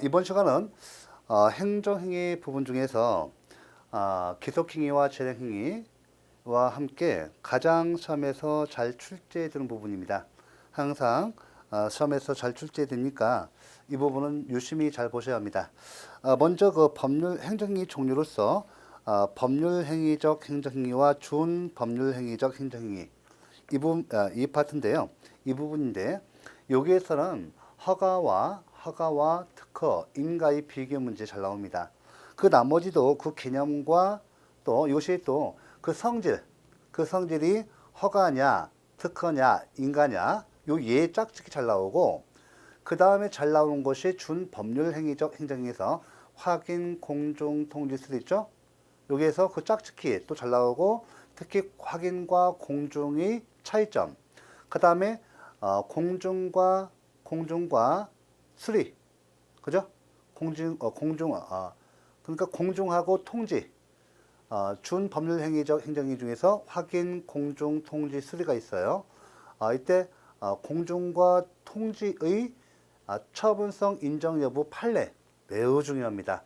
이번 시간은 행정행위 부분 중에서 기속행위와 재량행위와 함께 가장 시험에서 잘 출제되는 부분입니다. 항상 시험에서 잘 출제되니까 이 부분은 유심히 잘 보셔야 합니다. 먼저 그 법률 행정행위 종류로서 법률행위적 행정행위와 준법률행위적 행정행위 이 파트인데요. 이 부분인데 여기에서는 허가와 특허, 인가의 비교 문제 잘 나옵니다. 그 나머지도 그 개념과 또 이것이 또 그 성질이 허가냐, 특허냐, 인가냐 요 예 짝짓기 잘 나오고 그 다음에 잘 나오는 것이 준법률행위적 행정에서 확인, 공정, 통지수 있죠? 여기에서 그 짝짓기 또 잘 나오고 특히 확인과 공정의 차이점 그 다음에 공정과 수리 그죠? 그러니까 공정하고 통지 준법률행위적 행정행위 중에서 확인, 공정, 통지, 수리가 있어요. 이때 공정과 통지의 처분성 인정 여부 판례 매우 중요합니다.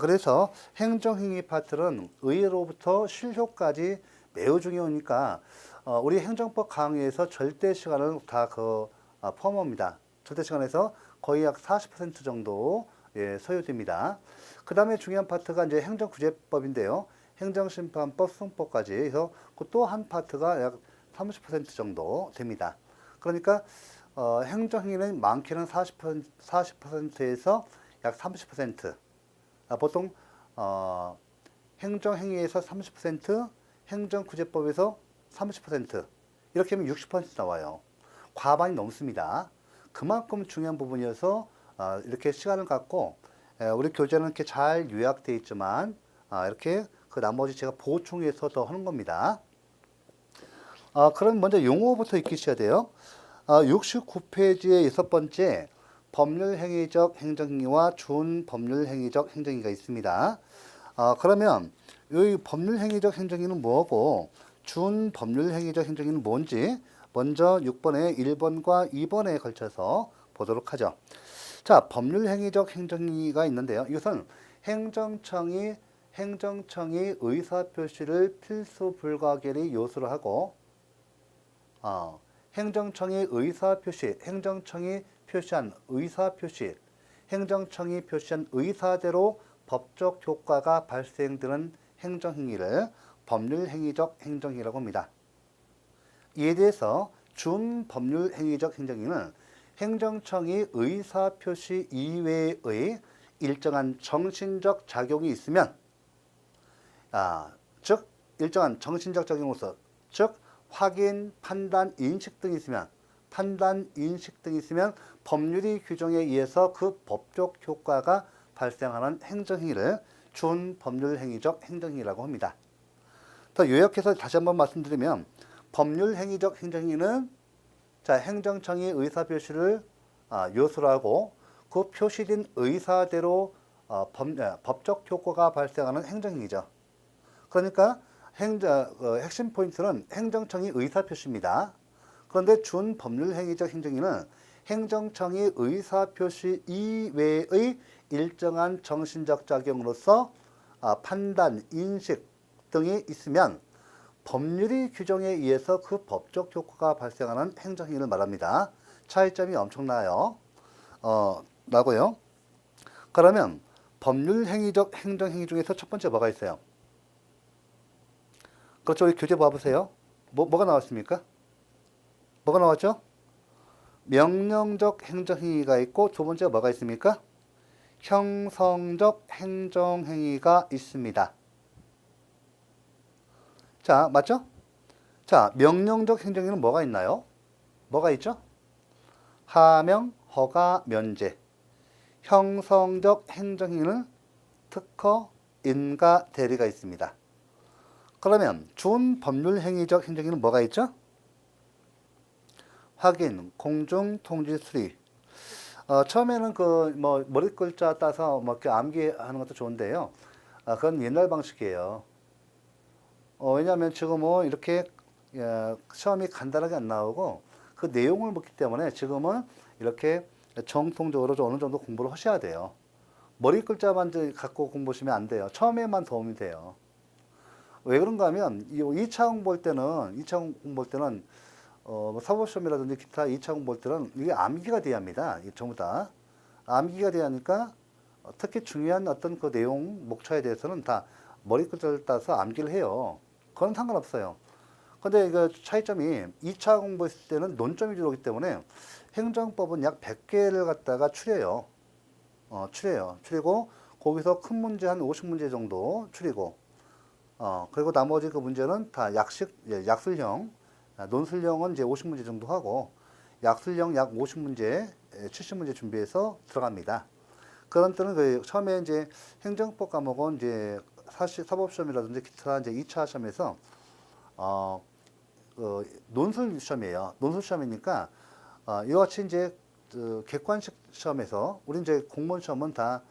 그래서 행정행위 파트는 의로부터 실효까지 매우 중요하니까 우리 행정법 강의에서 절대 시간을 다 포함합니다. 절대 시간에서 거의 약 40% 정도 소요됩니다. 그 다음에 중요한 파트가 이제 행정구제법인데요. 행정심판법, 승법까지 해서 그 또 한 파트가 약 30% 정도 됩니다. 그러니까 행정행위는 많게는 40%에서 약 30%. 보통 행정행위에서 30%, 행정구제법에서 30% 이렇게 하면 60% 나와요. 과반이 넘습니다. 그만큼 중요한 부분이어서 이렇게 시간을 갖고 우리 교재는 이렇게 잘 요약되어 있지만 이렇게 그 나머지 제가 보충해서 더 하는 겁니다. 그럼 먼저 용어부터 익히셔야 돼요. 69페이지의 6번째 법률행위적 행정행위와 준법률행위적 행정행위가 있습니다. 그러면 이 법률행위적 행정행위는 뭐고 준법률행위적 행정행위는 뭔지 먼저 6번에 1번과 2번에 걸쳐서 보도록 하죠. 자, 법률행위적 행정행위가 있는데요. 이것은 행정청이 의사표시를 필수 불가결의 요소로 하고 행정청이 표시한 의사대로 법적 효과가 발생되는 행정행위를 법률행위적 행정행위라고 합니다. 이에 대해서 준법률행위적 행정행위는 행정청이 의사표시 이외의 일정한 정신적 작용이 있으면 즉 일정한 정신적 작용으로서 즉 확인, 판단, 인식 등이 있으면 법률의 규정에 의해서 그 법적 효과가 발생하는 행정행위를 준법률행위적 행정행위라고 합니다. 더 요약해서 다시 한번 말씀드리면 법률행위적 행정행위는 행정청이 의사표시를 요소로 하고 그 표시된 의사대로 법적 효과가 발생하는 행정행위죠. 그러니까 핵심 포인트는 행정청이 의사표시입니다. 그런데 준법률행위적 행정행위는 행정청이 의사표시 이외의 일정한 정신적 작용으로서 판단, 인식 등이 있으면 법률의 규정에 의해서 그 법적 효과가 발생하는 행정행위를 말합니다. 차이점이 엄청나요. 나고요. 그러면 법률행위적 행정행위 중에서 첫 번째 뭐가 있어요? 그렇죠. 우리 교재 봐보세요. 뭐가 나왔습니까? 뭐가 나왔죠? 명령적 행정행위가 있고 두 번째 뭐가 있습니까? 형성적 행정행위가 있습니다. 자, 맞죠? 자, 명령적 행정행위는 뭐가 있나요? 뭐가 있죠? 하명, 허가, 면제. 형성적 행정행위는 특허, 인가, 대리가 있습니다. 그러면 준법률행위적 행정행위는 뭐가 있죠? 확인, 공정, 통지, 수리. 처음에는 머리 글자 따서 이렇게 암기하는 것도 좋은데요. 그건 옛날 방식이에요. 왜냐하면 지금은 이렇게 시험이 간단하게 안 나오고 그 내용을 묻기 때문에 지금은 이렇게 정통적으로 좀 어느 정도 공부를 하셔야 돼요. 머리 글자만 갖고 공부하시면 안 돼요. 처음에만 도움이 돼요. 왜 그런가 하면 이 2차 공부할 때는 뭐 사법시험이라든지 기타 2차 공부할 때는 이게 암기가 돼야 합니다. 이게 전부 다 암기가 돼야 하니까 특히 중요한 어떤 그 내용 목차에 대해서는 다 머리 글자를 따서 암기를 해요. 그건 상관없어요. 근데 그 차이점이 2차 공부했을 때는 논점이 들어오기 때문에 행정법은 약 100개를 갖다가 추려요. 추리고 거기서 큰 문제 한 50문제 정도 추리고 그리고 나머지 그 문제는 다 약술형, 논술형은 이제 50문제 정도 하고 약술형 약 50문제, 70문제 준비해서 들어갑니다. 그런 때는 그 처음에 이제 행정법 과목은 이제 사법시험이라든지 기타 이제 2차 시험에서 논술 시험이에요. 논술 시험이니까 이와 같이 이제 객관식 시험에서 우리 이제 공무원 시험은 다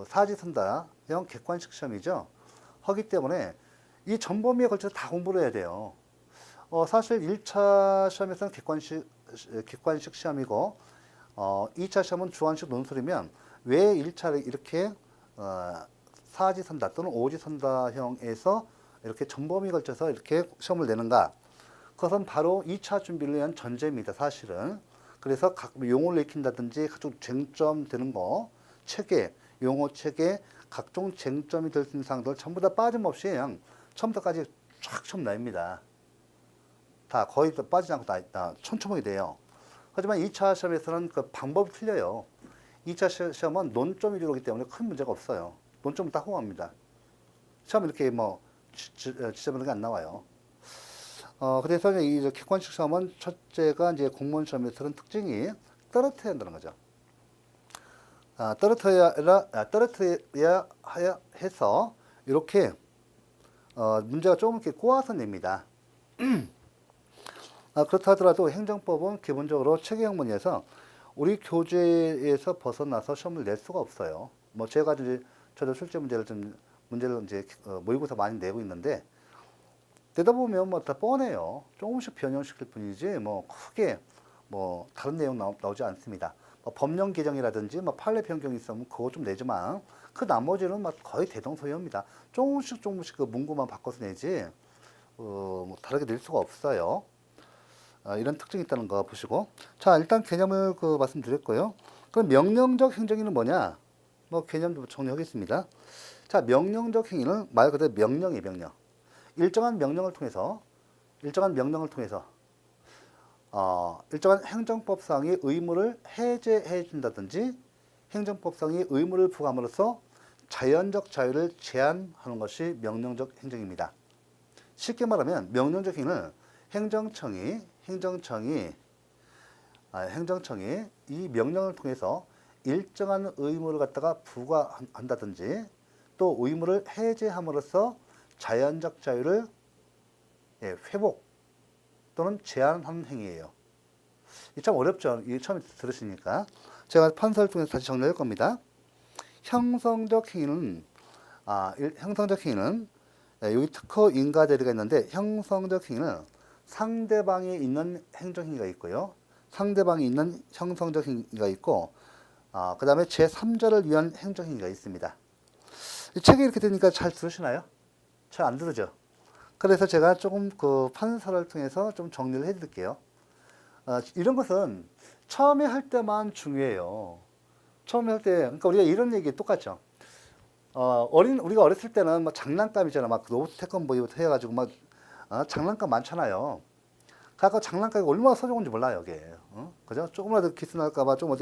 사지선다형 객관식 시험이죠. 하기 때문에 이 전범위에 걸쳐서 다 공부를 해야 돼요. 사실 1차 시험에서는 객관식 시험이고 2차 시험은 주관식 논술이면 왜 1차를 이렇게 사지선다 또는 오지선다형에서 이렇게 전범위에 걸쳐서 이렇게 시험을 내는가? 그것은 바로 2차 준비를 위한 전제입니다. 사실은. 그래서 각 용어를 익힌다든지 각종 쟁점 되는 거, 체계, 용어 체계, 각종 쟁점이 될 수 있는 사항들 전부 다 빠짐없이 그냥 처음부터까지 쫙 처음 나옵니다. 다 거의 다 빠지지 않고 다 촘촘하게 돼요. 하지만 2차 시험에서는 그 방법이 틀려요. 2차 시험은 논점이 들어오기 때문에 큰 문제가 없어요. 논점은 다 호응합니다. 시험 이렇게 뭐 지저분한 게 안 나와요. 그래서 이 객관식 시험은 첫째가 이제 공무원 시험에서는 특징이 떨어뜨려야 한다는 거죠. 떨어뜨려야 해서 이렇게 문제가 조금 이렇게 꼬아서 냅니다. 그렇다 하더라도 행정법은 기본적으로 체계형문이어서 우리 교재에서 벗어나서 시험을 낼 수가 없어요. 뭐 제가 이제 저도 출제 문제를 이제 모의고사 많이 내고 있는데 되다 보면 뭐 다 뻔해요. 조금씩 변형시킬 뿐이지 뭐 크게 뭐 다른 내용 나오지 않습니다. 뭐 법령 개정이라든지 뭐 판례 변경이 있으면 그거 좀 내지만 그 나머지는 막 거의 대동소이합니다. 조금씩 그 문구만 바꿔서 내지 뭐 다르게 낼 수가 없어요. 이런 특징이 있다는 거 보시고 자 일단 개념을 말씀드렸고요. 그럼 명령적 행정위는 뭐냐? 뭐 개념도 정리하겠습니다. 자 명령적 행위는 말 그대로 명령이에요. 명령. 일정한 명령을 통해서 일정한 행정법상의 의무를 해제해 준다든지 행정법상의 의무를 부과함으로써 자연적 자유를 제한하는 것이 명령적 행정입니다. 쉽게 말하면 명령적 행위는 행정청이 이 명령을 통해서 일정한 의무를 갖다가 부과한다든지 또 의무를 해제함으로써 자연적 자유를 회복 또는 제한하는 행위예요. 이 참 어렵죠. 이 처음에 들으시니까 제가 판서를 통해서 다시 정리할 겁니다. 형성적 행위는 여기 특허 인가 대리가 있는데 형성적 행위는 상대방이 있는 행정행위가 있고요. 상대방이 있는 형성적 행위가 있고 그 다음에 제3자를 위한 행정행위가 있습니다. 이 책이 이렇게 되니까 잘 들으시나요? 잘 안 들으죠? 그래서 제가 조금 판서를 통해서 좀 정리를 해드릴게요. 이런 것은 처음에 할 때만 중요해요. 처음에 할 때, 그러니까 우리가 이런 얘기 똑같죠. 우리가 어렸을 때는 막 장난감이잖아. 막 로봇 태권브이부터 해가지고 막 장난감 많잖아요. 그러니까 장난감이 얼마나 소중한지 몰라요, 이게. 그죠? 조금이라도 기스 날까봐 좀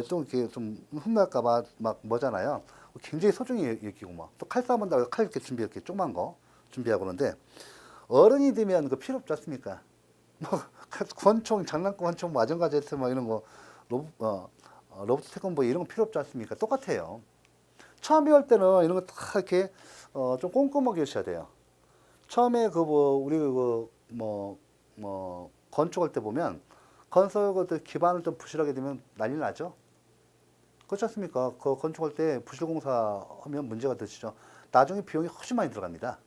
좀 이렇게 좀 혼날까봐 막 뭐잖아요. 굉장히 소중히 여기고 막 또 칼 싸움한다고 칼 이렇게 이렇게 조그만 거 준비하고 그러는데 어른이 되면 그 필요 없지 않습니까? 뭐 권총, 장난감 권총, 마전가 제트 막 이런 거 로봇 태권브 이런 거 필요 없지 않습니까? 똑같아요. 처음 배울 때는 이런 거 다 이렇게 좀 꼼꼼하게 하셔야 돼요. 처음에 우리 건축할 때 보면 건설 기반을 좀 부실하게 되면 난리 나죠. 그렇지 않습니까? 그 건축할 때 부실공사 하면 문제가 되시죠. 나중에 비용이 훨씬 많이 들어갑니다.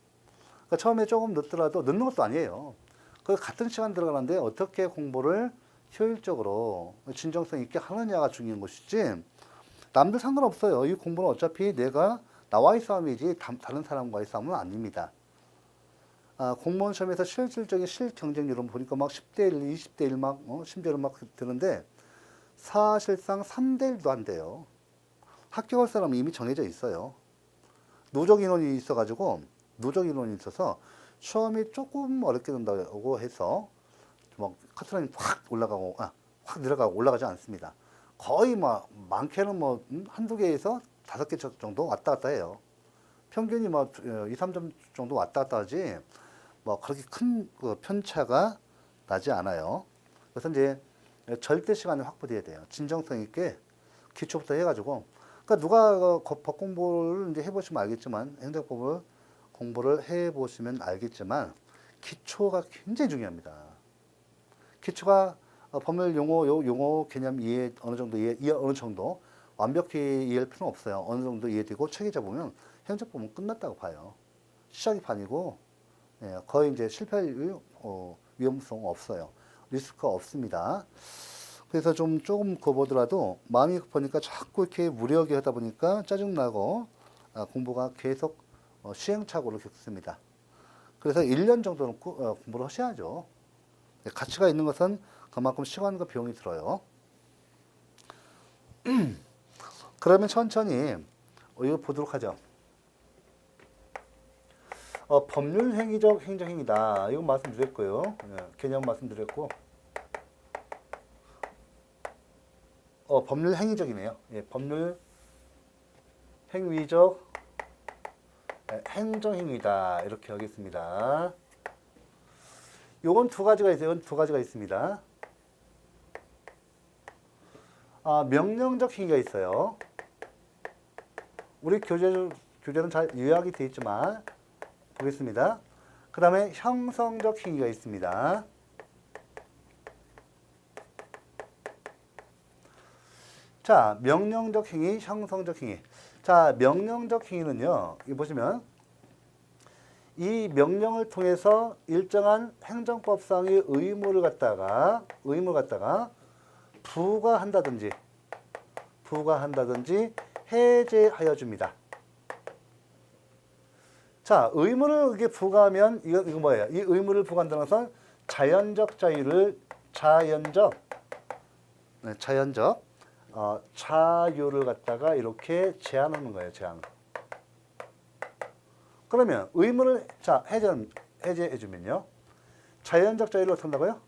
그러니까 처음에 조금 늦더라도 늦는 것도 아니에요. 그 같은 시간 들어가는데 어떻게 공부를 효율적으로 진정성 있게 하느냐가 중요한 것이지 남들 상관없어요. 이 공부는 어차피 내가 나와의 싸움이지 다른 사람과의 싸움은 아닙니다. 공무원 시험에서 실질적인 실경쟁률은 보니까 막 10대 1, 20대 1 막 심지어는 막 드는데 사실상 3대 1도 안 돼요. 합격할 사람은 이미 정해져 있어요. 누적 인원이 있어가지고 누적 인원이 있어서 시험이 조금 어렵게 된다고 해서 막 커트라인이 확 올라가고 확 내려가고 올라가지 않습니다. 거의 뭐 많게는 뭐 한두 개에서 5개 정도 왔다 갔다 해요. 평균이 뭐 2, 3점 정도 왔다 갔다 하지 뭐 그렇게 큰 편차가 나지 않아요. 그래서 이제 절대 시간이 확보돼야 돼요. 진정성 있게 기초부터 해가지고 그러니까 누가 법 공부를 이제 해보시면 알겠지만 행정법을 공부를 해보시면 알겠지만 기초가 굉장히 중요합니다. 기초가 법률 용어 개념 이해 어느 정도 완벽히 이해할 필요는 없어요. 어느 정도 이해되고 체계 잡으면 행정법은 끝났다고 봐요. 시작이 반이고 거의 이제 실패할 위험성 없어요. 리스크가 없습니다. 그래서 조금 거보더라도 마음이 급하니까 자꾸 이렇게 무리하게 하다 보니까 짜증나고 공부가 계속 시행착오를 겪습니다. 그래서 1년 정도는 공부를 하셔야죠. 가치가 있는 것은 그만큼 시간과 비용이 들어요. 그러면 천천히 이거 보도록 하죠. 법률 행위적 행정행위다. 이거 말씀드렸고요. 개념 말씀드렸고. 법률 행위적이네요. 법률 행위적 행정행위다. 이렇게 하겠습니다. 요건 두 가지가 있어요. 이건 두 가지가 있습니다. 명령적 행위가 있어요. 우리 교재는 잘 요약이 되어 있지만 보겠습니다. 그 다음에 형성적 행위가 있습니다. 자, 명령적 행위, 형성적 행위. 자, 명령적 행위는요, 이 보시면 이 명령을 통해서 일정한 행정법상의 의무를 갖다가 부과한다든지 해제하여 줍니다. 자, 의무를 이게 부과하면 이거 뭐예요? 이 의무를 부과한다는 것은 자연적 자유를 갖다가 이렇게 제한하는 거예요. 제한. 그러면 의무를 해제해 주면요. 자연적 자유를 어떻게 한다고요?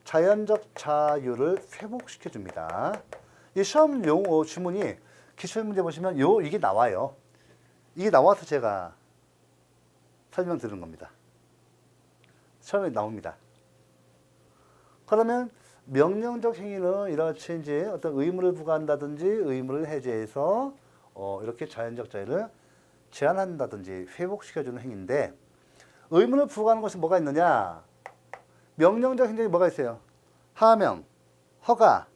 자연적 자유를 회복시켜 줍니다. 이 시험 용어 지문이 기출 문제 보시면 이게 나와요. 이게 나와서 제가 설명드리는 겁니다. 시험에 나옵니다. 그러면 명령적 행위는 이렇게 이제 어떤 의무를 부과한다든지 의무를 해제해서 이렇게 자연적 자유를 제한한다든지 회복시켜주는 행위인데 의무를 부과하는 것이 뭐가 있느냐? 명령적 행정이 뭐가 있어요? 하명, 허가,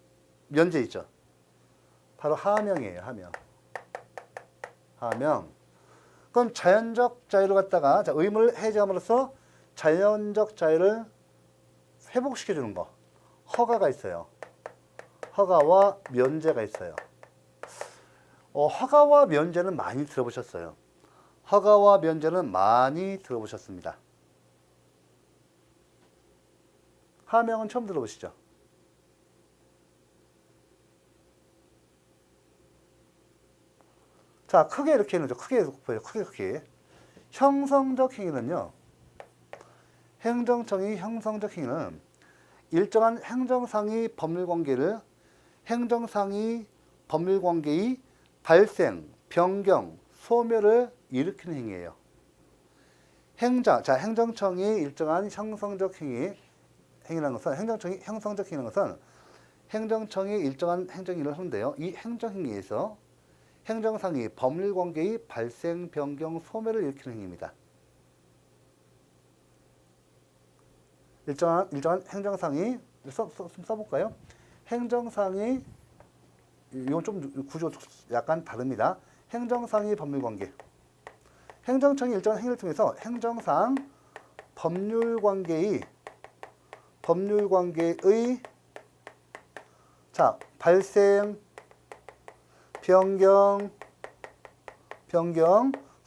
면제 있죠. 바로 하명이에요. 하명. 그럼 자연적 자유를 갖다가 의무를 해제함으로써 자연적 자유를 회복시켜주는 거. 허가가 있어요. 허가와 면제가 있어요. 허가와 면제는 많이 들어보셨어요. 허가와 면제는 많이 들어보셨습니다. 하명은 처음 들어보시죠? 자, 크게 이렇게 해놓죠. 크게 보여요. 크게. 형성적 행위는요. 행정청이 형성적 행위는 일정한 행정상의 법률관계의 발생, 변경, 소멸을 일으키는 행위예요. 행정청이 일정한 형성적 행위라는 것은 행정청이 일정한 행정일을 하는데요. 이 행정행위에서 행정상의 법률관계의 발생, 변경, 소멸을 일으키는 행위입니다. 일정한 행정상의 써볼까요? 행정상의 이건 좀 구조 약간 다릅니다. 행정상의 법률관계. 행정청이 일정한 행위를 통해서 행정상 법률관계의 법률 관계의 자, 발생, 변경,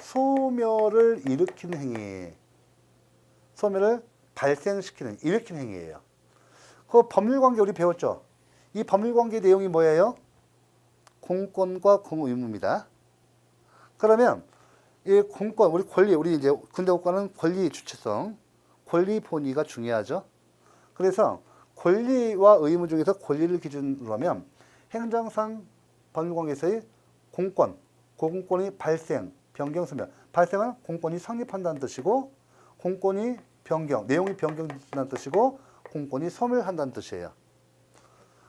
소멸을 일으키는 행위. 소멸을 발생시키는, 일으키는 행위예요. 그 법률 관계 우리 배웠죠? 이 법률 관계 내용이 뭐예요? 공권과 공의 의무입니다. 그러면 이 공권, 우리 권리, 우리 이제 근대 국가는 권리 주체성, 권리 본위가 중요하죠. 그래서 권리와 의무 중에서 권리를 기준으로 하면 행정상 법률관계에서의 공권, 공권이 발생, 변경, 소멸. 발생은 공권이 성립한다는 뜻이고, 공권이 변경, 내용이 변경된다는 뜻이고, 공권이 소멸한다는 뜻이에요.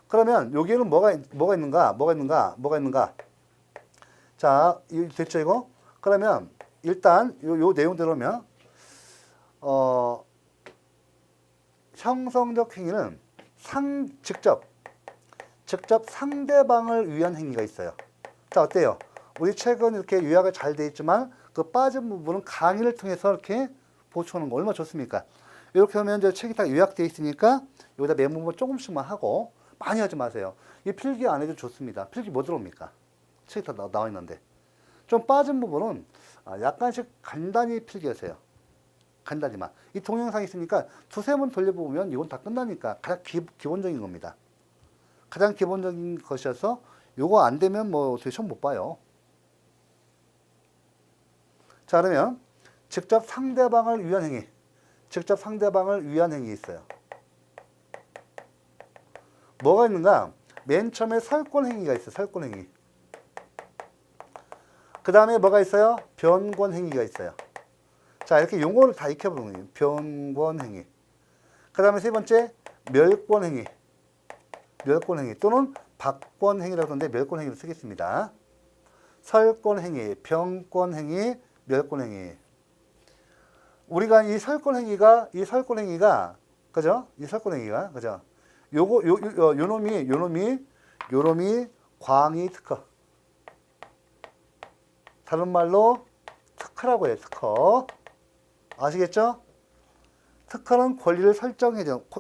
그러면 여기에는 뭐가 있는가? 자, 됐죠 이거? 그러면 일단 요 내용대로면 형성적 행위는 직접 상대방을 위한 행위가 있어요. 자, 어때요? 우리 책은 이렇게 요약이 잘 돼 있지만 그 빠진 부분은 강의를 통해서 이렇게 보충하는 거 얼마나 좋습니까? 이렇게 하면 이제 책이 다 요약되어 있으니까 여기다 메모만 조금씩만 하고 많이 하지 마세요. 이 필기 안 해도 좋습니다. 필기 뭐 들어옵니까? 책이 다 나와 있는데. 좀 빠진 부분은 약간씩 간단히 필기하세요. 간단히만. 이 동영상이 있으니까 두세 번 돌려보면 이건 다 끝나니까 가장 기본적인 겁니다. 가장 기본적인 것이어서 요거 안 되면 뭐 어떻게 시험 못 봐요. 자, 그러면 직접 상대방을 위한 행위. 직접 상대방을 위한 행위 있어요. 뭐가 있는가? 맨 처음에 설권 행위가 있어요. 설권 행위. 그 다음에 뭐가 있어요? 변권 행위가 있어요. 자, 이렇게 용어를 다 익혀보는 거예요. 변권 행위. 그 다음에 세 번째, 멸권 행위. 멸권 행위 또는 박권 행위라고 하는데 멸권 행위를 쓰겠습니다. 설권 행위, 변권 행위, 멸권 행위. 우리가 이 설권 행위가, 그죠? 이 설권 행위가, 그죠? 요놈이 광의 특허. 다른 말로 특허라고 해요. 특허. 아시겠죠? 특허는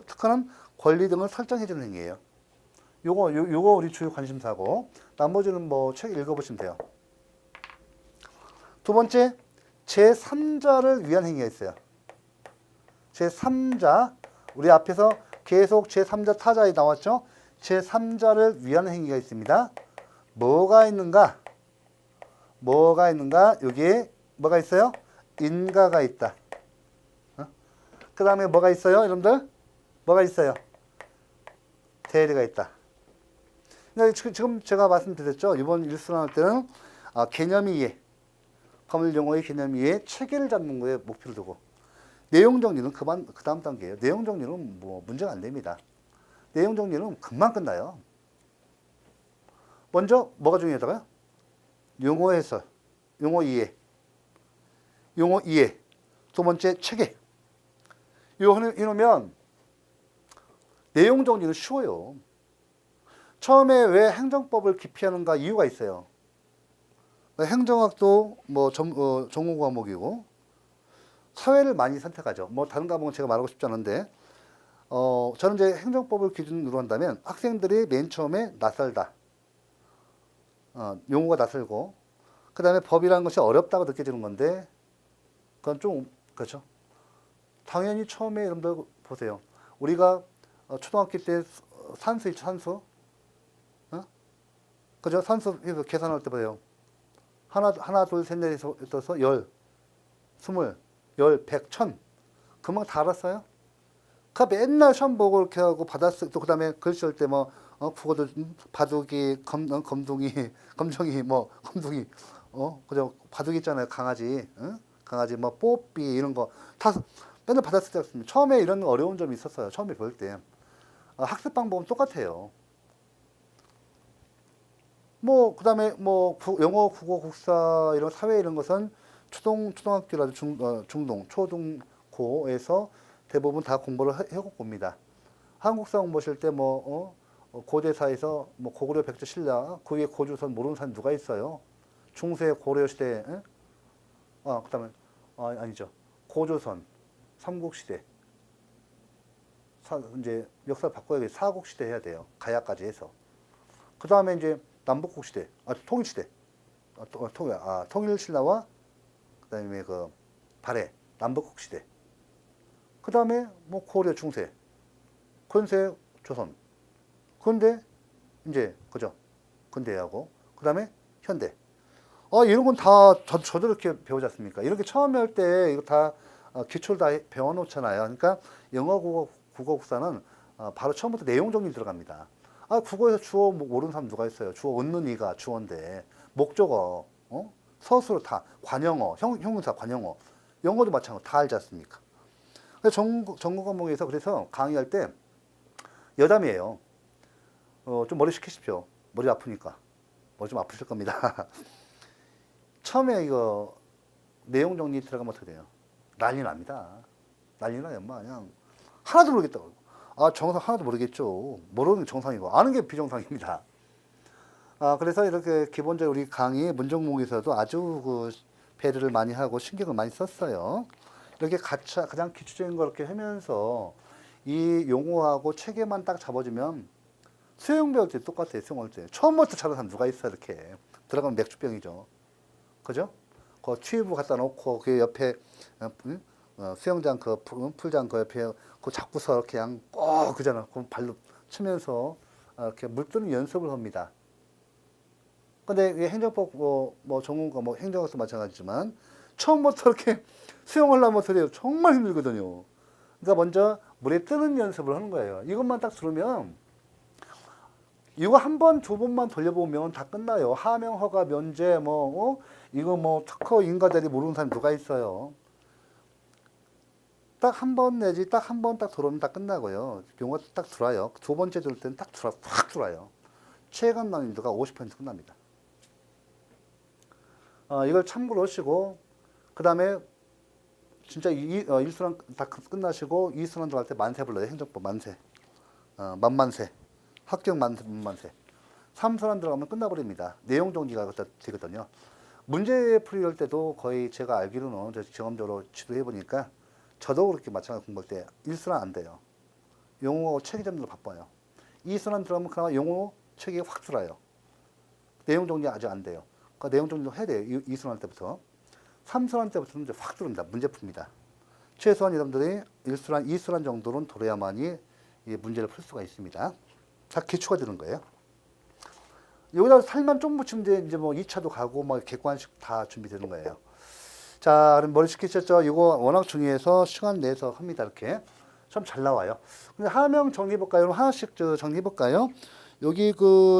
특허는 권리 등을 설정해주는 행위예요. 요거 우리 주요 관심사고, 나머지는 뭐 책 읽어보시면 돼요. 두 번째, 제3자를 위한 행위가 있어요. 제3자, 우리 앞에서 계속 제3자 타자에 나왔죠? 제3자를 위한 행위가 있습니다. 뭐가 있는가? 여기에 뭐가 있어요? 인가가 있다. 그 다음에 뭐가 있어요, 여러분들? 뭐가 있어요? 대리가 있다. 지금 제가 말씀드렸죠? 이번 일수랑 할 때는 개념 이해, 법률 용어의 개념 이해, 체계를 잡는 거에 목표를 두고 내용 정리는 그 다음 단계예요. 내용 정리는 뭐 문제가 안 됩니다. 내용 정리는 금방 끝나요. 먼저 뭐가 중요하다고요? 용어 해설, 용어 이해. 두 번째 체계. 이거 해놓으면 내용 정리는 쉬워요. 처음에 왜 행정법을 기피하는가 이유가 있어요. 행정학도 뭐 전공 과목이고 사회를 많이 선택하죠. 뭐 다른 과목은 제가 말하고 싶지 않은데 저는 이제 행정법을 기준으로 한다면 학생들이 맨 처음에 낯설다. 용어가 낯설고 그 다음에 법이라는 것이 어렵다고 느껴지는 건데 그건 좀 그렇죠. 당연히 처음에 여러분들 보세요. 우리가 초등학교 때 산수 있죠, 산수. 그죠? 산수에서 계산할 때 보세요. 하나, 둘, 셋, 넷에서 떠서 10, 20, 10, 100, 1000. 금방 다 알았어요? 그 맨날 시험 보고 이렇게 하고 받았을 또 그다음에 글씨 쓸 때 뭐 국어도 바둑이, 검둥이, 검정이, 뭐 검둥이, 그죠? 바둑 있잖아요, 강아지, 강아지 뭐 뽀삐 이런 거 다 맨날 받았을 때 같습니다. 처음에 이런 어려운 점이 있었어요. 처음에 배울 때 학습 방법은 똑같아요. 뭐 그다음에 뭐 영어, 국어, 국사 이런 사회 이런 것은 초등학교라도 중동, 초중고에서 대부분 다 공부를 해고 봅니다. 한국사 공부하실 때 뭐 고대사에서 뭐 고구려, 백제, 신라 그 위에 고조선 모르는 사람 누가 있어요? 중세 고려 시대, 그다음에 아니죠. 고조선, 삼국시대, 이제 역사를 바꿔야 사국 시대 해야 돼요. 가야까지 해서. 그 다음에 이제 남북국 시대, 통일 시대, 통일 신라와 그다음에 그 발해 남북국 시대. 그 다음에 뭐 고려 중세, 근세 조선, 근대 이제 그죠? 근대하고 그 다음에 현대. 이런 건 다 저도 이렇게 배우지 않습니까? 이렇게 처음에 할 때 이거 다 기초를 다 배워놓잖아요. 그러니까 영어, 국어, 국사는 바로 처음부터 내용 정리 들어갑니다. 국어에서 주어 모르는 사람 누가 있어요? 주어 얻는 이가 주어인데 목적어, 서술어 다 관형어, 형용사 관형어. 영어도 마찬가지로 다 알지 않습니까? 전공 과목에서 그래서 강의할 때 여담이에요. 좀 머리 식히십시오. 머리 아프니까. 머리 좀 아프실 겁니다. 처음에 이거 내용 정리 들어가면 어떻게 돼요? 난리 납니다. 난리 나요. 그냥 하나도 모르겠다고. 정상 하나도 모르겠죠. 모르는 게 정상이고 아는 게 비정상입니다. 그래서 이렇게 기본적으로 우리 강의 문정목에서도 아주 그 배려를 많이 하고 신경을 많이 썼어요. 이렇게 가장 기초적인 걸 이렇게 하면서 이 용어하고 체계만 딱 잡아주면 수영 배울 때 똑같아요. 수영할 때 처음부터 잘하는 사람 누가 있어? 이렇게 들어가면 맥주병이죠. 그죠? 그 튜브 갖다 놓고 그 옆에 수영장 그 풀장 그 옆에 그 잡고서 이렇게 그냥 꼭 그잖아. 그 발로 치면서 이렇게 물 뜨는 연습을 합니다. 근데 이 행정법 뭐 전문가 뭐 행정학도 마찬가지지만 처음부터 이렇게 수영하려면 어떻게 정말 힘들거든요. 그러니까 먼저 물에 뜨는 연습을 하는 거예요. 이것만 딱 들으면 이거 한 번, 두 번만 돌려보면 다 끝나요. 하명, 허가, 면제, 이거 특허, 인가대리 모르는 사람 누가 있어요. 딱 한 번 내지 딱 한 번 딱 들어오면 다 끝나고요. 용어 딱 들어와요. 두 번째 들을 때는 확 들어와요. 체감 난이도가 50% 끝납니다. 이걸 참고로 하시고, 그 다음에 진짜 1순환 다 끝나시고 2순환 들어갈 때 만세 불러요. 행정법 만세. 만만세. 합격 만만세. 3순환 들어가면 끝나버립니다. 내용 정리가 되거든요. 문제 풀이할 때도 거의 제가 알기로는 경험적으로 지도해 보니까 저도 그렇게 마찬가지 공부할 때 1순환 안 돼요. 용어 체계 잡는 거 바빠요. 2순환 들어가면 그나마 용어 체계가 확 들어요. 내용 정리 아직 안 돼요. 그러니까 내용 정리도 해야 돼요. 2순환 때부터. 3순환 때부터는 이제 확 들어옵니다. 문제 풉니다. 최소한 여러분들이 1순환, 2순환 정도는 돌아야만이 이 문제를 풀 수가 있습니다. 다 기초가 되는 거예요. 여기다 살만 좀 붙이면 돼. 이제 2차도 가고 객관식 다 준비되는 거예요. 자, 그럼 머리 식히셨죠? 이거 워낙 중요해서 시간 내서 합니다. 이렇게. 좀 잘 나와요. 근데 하명 정리해볼까요? 하나씩 정리해볼까요? 여기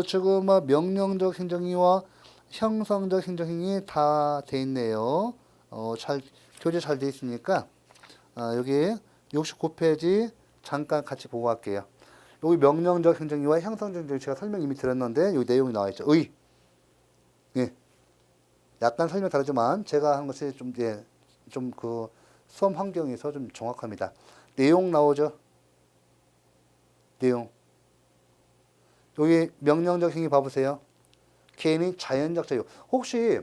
지금 명령적 행정행위와 형성적 행정행위 다 돼 있네요. 교재 잘 돼 있으니까, 여기 69페이지 잠깐 같이 보고 갈게요. 여기 명령적 행정행위와 형성적 행정행위 제가 설명 이미 드렸는데 여기 내용이 나와 있죠. 예. 약간 설명 다르지만 제가 한 것이 좀 수험 환경에서 좀 정확합니다. 내용 나오죠. 내용. 여기 명령적 행위 봐보세요. 개인의 자연적 자유. 혹시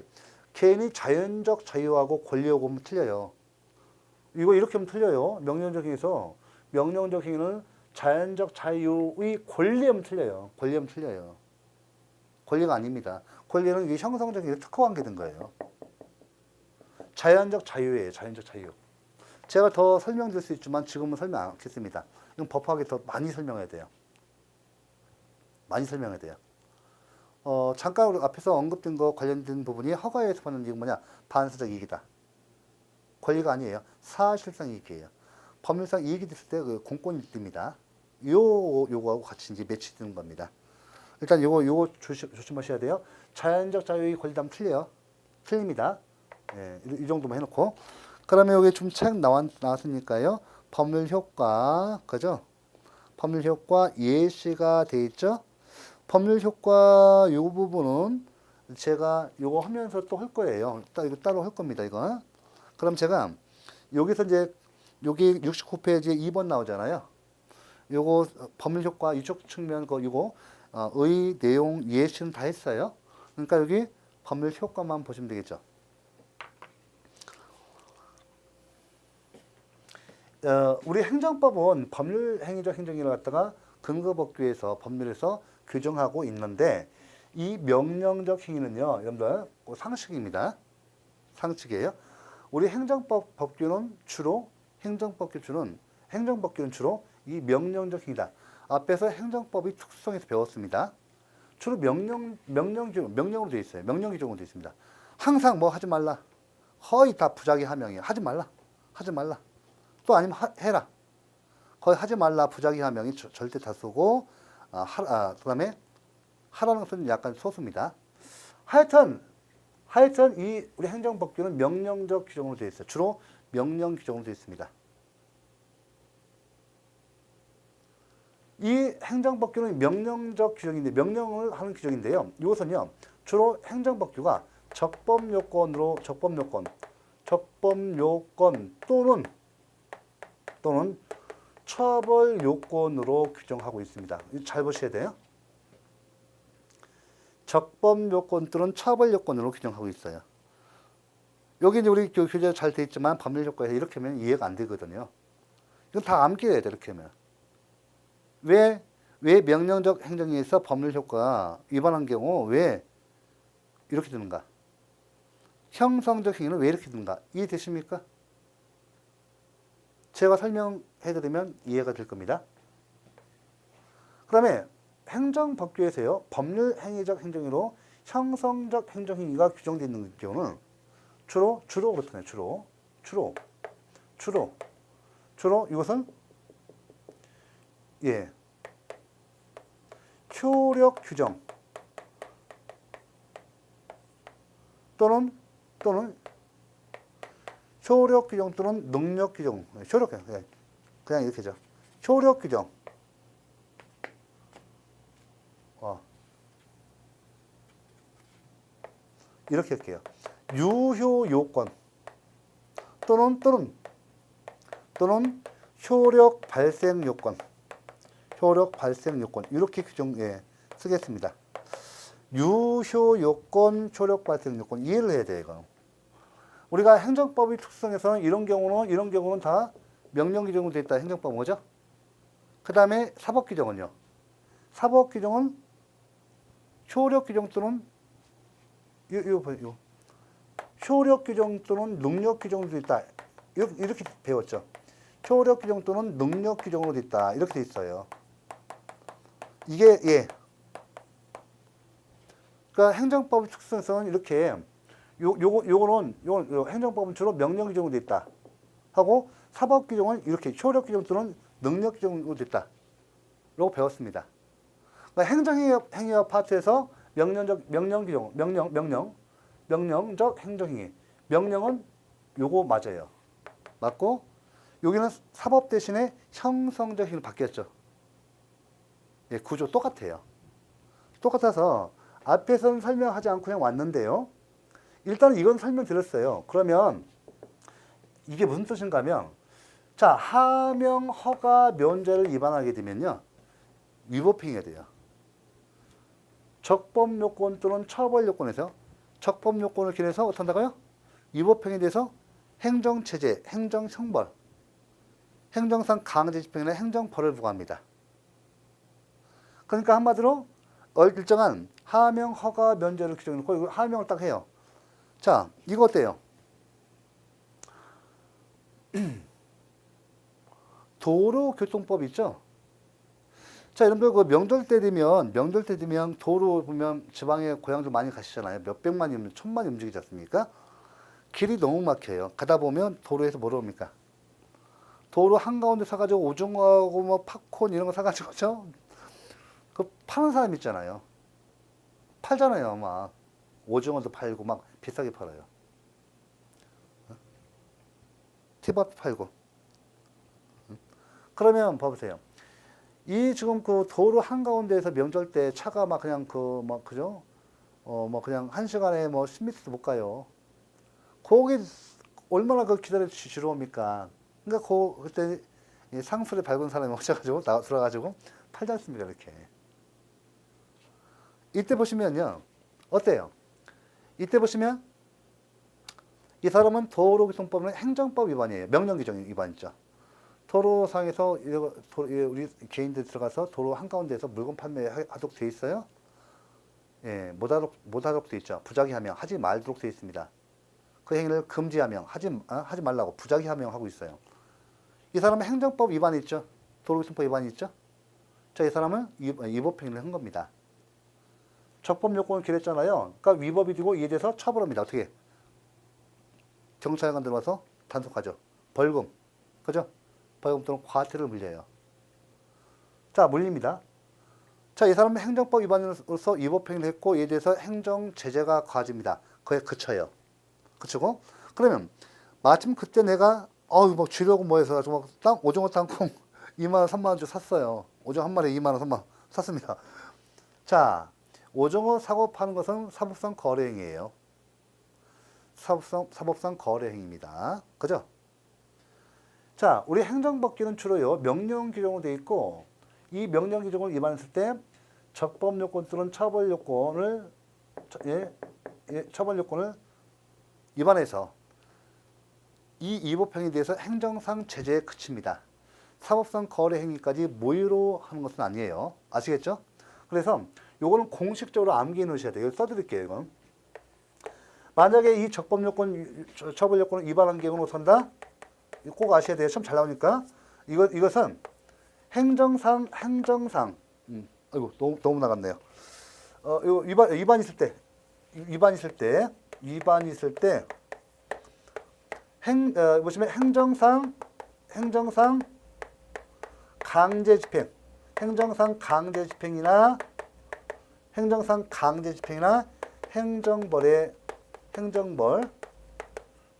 개인의 자연적 자유하고 권리하고 하면 틀려요. 이거 이렇게 하면 틀려요. 명령적 행위에서 명령적 행위는 자연적 자유의 권리하면 틀려요. 권리하면 틀려요. 권리가 아닙니다. 권리는 이게 형성적 행위 특허 관계된 거예요. 자연적 자유예요. 자연적 자유. 제가 더 설명드릴 수 있지만 지금은 설명 안 하겠습니다. 이건 법학에 더 많이 설명해야 돼요. 많이 설명해야 돼요. 잠깐 앞에서 언급된 거 관련된 부분이 허가에서 받는 이익은 뭐냐? 반사적 이익이다. 권리가 아니에요. 사실상 이익이에요. 법률상 이익이 됐을 때 공권이 뜹니다. 요거하고 같이 이제 매치되는 겁니다. 일단 요거 조심하셔야 돼요. 자연적 자유의 권리담 틀려요. 틀립니다. 예, 이 정도만 해놓고. 그러면 여기 좀 책 나왔으니까요. 법률 효과, 그죠? 법률 효과 예시가 돼 있죠? 법률 효과 요 부분은 제가 요거 하면서 또 할 거예요. 이거 따로 할 겁니다, 이거. 그럼 제가 여기서 이제 여기 69페이지에 2번 나오잖아요. 요거 법률 효과 이쪽 측면 요거 의 내용 예시는 다 했어요. 그러니까 여기 법률 효과만 보시면 되겠죠. 우리 행정법은 법률 행위적 행정을 갖다가 근거법규에서 법률에서 규정하고 있는데 이 명령적 행위는요, 여러분들 상식입니다. 상식이에요. 우리 행정법규는 주로 행정법규는 주로 이 명령적 행위다. 앞에서 행정법의 특성에서 배웠습니다. 주로 명령으로 되어 있어요. 명령 규정으로 되어 있습니다. 항상 뭐 하지 말라. 거의 다 부작위 하명이에요. 하지 말라. 또 아니면 해라. 거의 하지 말라 부작위 하명이 절대 다수고, 그다음에 하라는 것은 약간 소수입니다. 하여튼 이 우리 행정법규는 명령적 규정으로 되어 있어요. 주로 명령 규정으로 되어 있습니다. 이 행정법규는 명령적 규정인데 명령을 하는 규정인데요. 이것은요 주로 행정법규가 적법요건 또는 처벌요건으로 규정하고 있습니다. 잘 보셔야 돼요. 적법요건 또는 처벌요건으로 규정하고 있어요. 여기 이제 우리 교재가 잘 돼 있지만 법률효과에서 이렇게 하면 이해가 안 되거든요. 이건 다 암기해야 돼. 이렇게 하면. 왜 명령적 행정에서 법률효과 위반한 경우 왜 이렇게 되는가? 형성적 행위는 왜 이렇게 되는가? 이해되십니까? 제가 설명해드리면 이해가 될 겁니다. 그 다음에 행정법규에서요, 법률 행위적 행정으로 형성적 행정행위가 규정되어 있는 경우는 주로 그렇잖아요. 주로 이것은 효력 규정 또는 효력 규정 또는 능력 규정, 그냥 이렇게죠. 효력 규정. 이렇게 할게요. 유효 요건 또는 효력 발생 요건 이렇게 규정 쓰겠습니다. 유효 요건, 효력 발생 요건 이해를 해야 돼요. 이거. 우리가 행정법의 특성에서는 이런 경우는 다 명령 규정으로 되어 있다. 행정법 뭐죠? 그 다음에 사법 규정은요. 사법 규정은 효력 규정 또는 효력 규정 또는 능력 규정으로 되어 있다. 이렇게 배웠죠. 효력 규정 또는 능력 규정으로 되어 있다. 이렇게 되어 있어요. 이게 그러니까 행정법의 특성에서는 이렇게 요거는 행정법은 주로 명령 규정으로 되어 있다. 하고 사법 규정은 이렇게 효력 규정 또는 능력 규정으로 되어 있다. 라고 배웠습니다. 그러니까 행정행위와 파트에서 명령적 행정행위. 명령은 요거 맞아요. 맞고 여기는 사법 대신에 형성적 행위로 바뀌었죠. 구조 똑같아요. 똑같아서 앞에서는 설명하지 않고 그냥 왔는데요. 일단 이건 설명드렸어요. 그러면 이게 무슨 뜻인가 하면 자, 하명, 허가, 면제를 위반하게 되면요. 위법행위가 돼요. 적법요건 또는 처벌요건에서 적법요건을 기해서 어떻게 한다고요? 위법행위에 대해서 행정체재, 행정형벌, 행정상 강제 집행이나 행정벌을 부과합니다. 그러니까 한마디로 일정한 하명, 허가, 면제를 규정해놓고 이거 하명을 딱 해요. 자, 이거 어때요? 도로교통법 있죠? 자, 여러분들 그 명절 때 되면 도로 보면 지방에 고향들 많이 가시잖아요. 몇백만이, 천만이 움직이지 않습니까? 길이 너무 막혀요. 가다 보면 도로에서 뭐로 옵니까? 도로 한가운데 사가지고 오징어하고 뭐 팝콘 이런 거 사가지고죠. 그 파는 사람 있잖아요. 팔잖아요, 막. 오징어도 팔고 막 비싸게 팔아요. 티밥 팔고. 그러면 봐보세요. 이 지금 그 도로 한가운데에서 명절 때 차가 막 그냥 그죠? 그냥 1시간에 뭐 10m도 못 가요. 거기 얼마나 그 기다려 지루합니까? 그러니까 그때 상술에 밟은 사람이 오셔가지고 들어가지고 팔지 않습니까? 이렇게. 이때 보시면요. 어때요? 이때 보시면 이 사람은 도로교통법은 행정법 위반이에요. 명령규정 위반이죠. 도로상에서 우리 개인들 들어가서 도로 한가운데에서 물건 판매하도록 돼 있어요? 예, 못하도록 돼 있죠. 부작위 하명, 하지 말도록 돼 있습니다. 그 행위를 금지하명, 하지 말라고 부작위 하명하고 있어요. 이 사람은 행정법 위반이 있죠. 도로교통법 위반이 있죠. 자, 이 사람은 위법 행위를 한 겁니다. 적법 요건을 기했잖아요. 그러니까 위법이 되고 이에 대해서 처벌합니다. 어떻게? 경찰관 들어와서 단속하죠. 벌금, 그죠? 벌금 또는 과태료를 물려요. 자, 물립니다. 자, 이 사람은 행정법 위반으로서 위법 행위를 했고 이에 대해서 행정 제재가 가해집니다. 그에 그쳐요. 그치고 그러면 마침 그때 내가 뭐 주려고 뭐 해서 가지고 오징어 땅콩 2만 원, 3만 원 주고 샀어요. 오징어 한 마리에 2만 원, 3만 원 샀습니다. 자, 오징어 사고 파는 것은 사법상 거래행위예요. 사법상 거래행위입니다. 그죠? 자, 우리 행정법규는 주로요 명령 규정으로 되어 있고 이 명령 규정을 위반했을 때 적법 요건 또는 처벌 요건을 위반해서 이 위법 행위에 대해서 행정상 제재에 그칩니다. 사법상 거래 행위까지 모의로 하는 것은 아니에요. 아시겠죠? 그래서 요거는 공식적으로 암기해 놓으셔야 돼요. 써드릴게요. 이건. 만약에 이 적법 요건, 처벌 요건을 위반한 경우로 선다. 꼭 아셔야 돼요. 시험 잘 나오니까. 이것은 행정상, 아이고, 너무 나갔네요. 이거 위반 있을 때, 보시면 행정상 강제 집행, 행정상 강제 집행이나 행정벌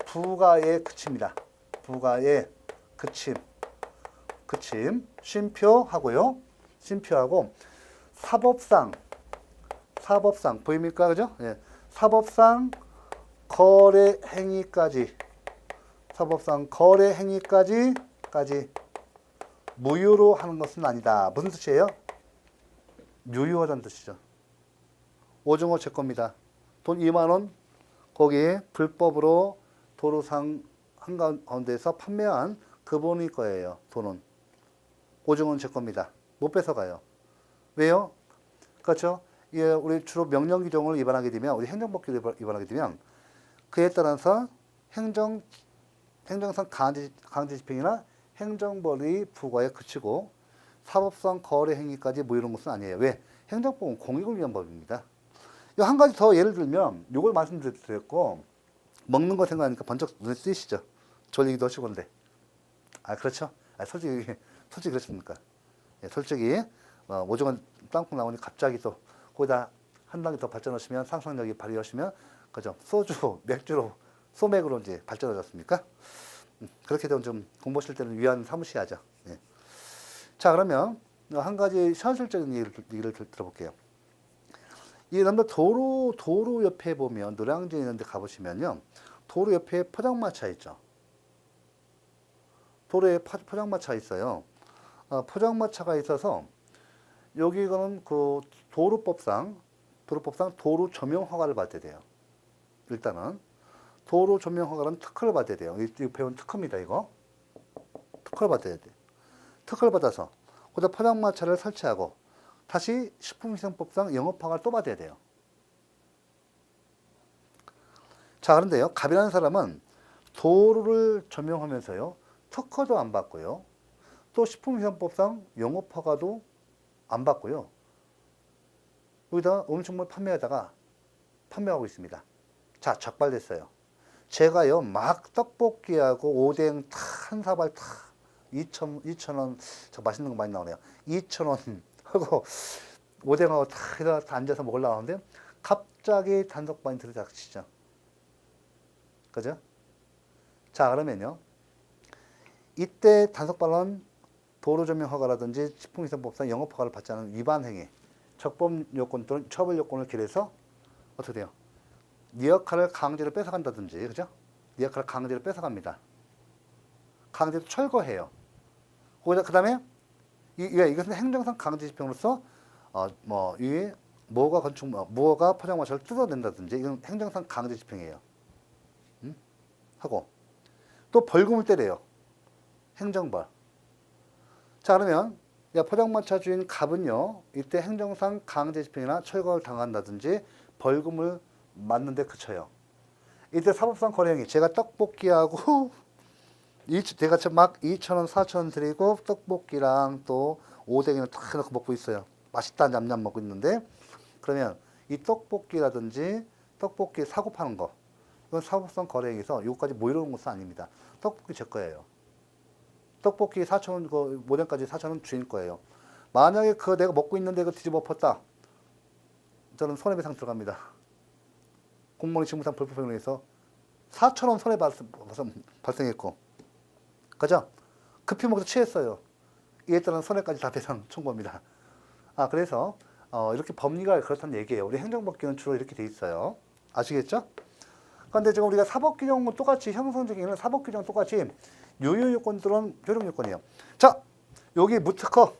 부과에 그칩니다. 부과에 그침, 쉼표하고요. 쉼표하고 사법상 보입니까? 그죠? 예. 사법상 거래 행위까지 무효로 하는 것은 아니다. 무슨 뜻이에요? 유효하다는 뜻이죠. 오징어 제 겁니다. 돈 2만 원 거기에 불법으로 도로상 한가운데에서 판매한 그분이 거예요. 돈은. 오징어는 제 겁니다. 못 뺏어가요. 왜요? 그렇죠? 예, 우리 주로 명령 규정을 위반하게 되면, 우리 행정법규를 위반하게 되면 그에 따라서 행정상 강제 집행이나 행정벌의 부과에 그치고 사법상 거래 행위까지 이런 것은 아니에요. 왜? 행정법은 공익을 위한 법입니다. 한 가지 더 예를 들면 이걸 말씀드렸고 먹는 거 생각하니까 번쩍 눈에 띄시죠? 졸 얘기도 하시고 그런데 그렇죠? 솔직히 그렇습니까? 예, 솔직히 오징어 땅콩 나오니 갑자기 또 거기다 한 단계 더 발전하시면 상상력이 발휘하시면 그죠? 소주, 맥주로 소맥으로 이제 발전하셨습니까? 그렇게 되면 좀 공부하실 때는 위안 삼으셔야죠. 예. 자, 그러면 한 가지 현실적인 얘기를 들어볼게요. 여러분들 도로 옆에 보면 노량진 이런 데 가보시면요. 도로 옆에 포장마차 있죠. 도로에 포장마차 있어요. 포장마차가 있어서 여기는 그 도로법상 도로 조명 허가를 받아야 돼요. 일단은 도로 조명 허가는 특허를 받아야 돼요. 이거 배운 특허입니다. 이거 특허를 받아야 돼. 특허를 받아서 거기다 포장마차를 설치하고 다시 식품위생법상 영업허가를 또 받아야 돼요. 자, 그런데요, 갑이라는 사람은 도로를 조명하면서요 특허도 안 받고요, 또 식품위생법상 영업허가도 안 받고요, 여기다 음식물 판매하고 있습니다. 자, 적발됐어요. 제가요 막 떡볶이하고 오뎅 한 사발 2,000원, 저 맛있는 거 많이 나오네요. 2,000원 하고 오뎅하고 다 앉아서 먹으려고 하는데 갑자기 단속반이 들이닥치죠. 그죠? 자, 그러면요, 이때 단속반은 도로조명 허가라든지 식품위생법상 영업허가를 받지 않은 위반 행위, 적법 요건 또는 처벌 요건을 기해서 어떻게 돼요? 네 역할을 강제로 뺏어간다든지, 그죠? 네 역할을 강제로 뺏어갑니다. 강제로 철거해요. 그 다음에 이것은 행정상 강제 집행으로서 이 무허가 포장마차를 뜯어낸다든지 이건 행정상 강제 집행이에요. 하고 또 벌금을 때려요. 행정벌. 자, 그러면 포장마차 주인 갑은요, 이때 행정상 강제 집행이나 철거를 당한다든지 벌금을 맞는데 그쳐요. 이때 사법상 거래행위, 제가 떡볶이하고 내가 막 2,000원, 4,000원 드리고 떡볶이랑 또 오뎅이랑 탁 해놓고 먹고 있어요. 맛있다 냠냠 먹고 있는데, 그러면 이 떡볶이라든지 떡볶이 사고 파는 거, 이건 사법상 거래행위에서 이거까지 모이러온 것은 아닙니다. 떡볶이 제 거예요. 떡볶이 4,000원, 그 오뎅까지 4,000원 주인 거예요. 만약에 그거 내가 먹고 있는데 그거 뒤집어 엎었다, 저는 손해배상 들어갑니다. 공무원이 직무상 불법행위로 해서 4,000원 손해 발생했고, 그죠? 급히 먹어서 취했어요. 이에 따른 손해까지 다 배상 청구합니다. 그래서 이렇게 법리가 그렇다는 얘기예요. 우리 행정법규는 주로 이렇게 돼 있어요. 아시겠죠? 그런데 지금 우리가 사법규정은 똑같이, 형성적인 사법규정은 똑같이 유효요건들은 효력요건이에요. 자, 여기 무특허,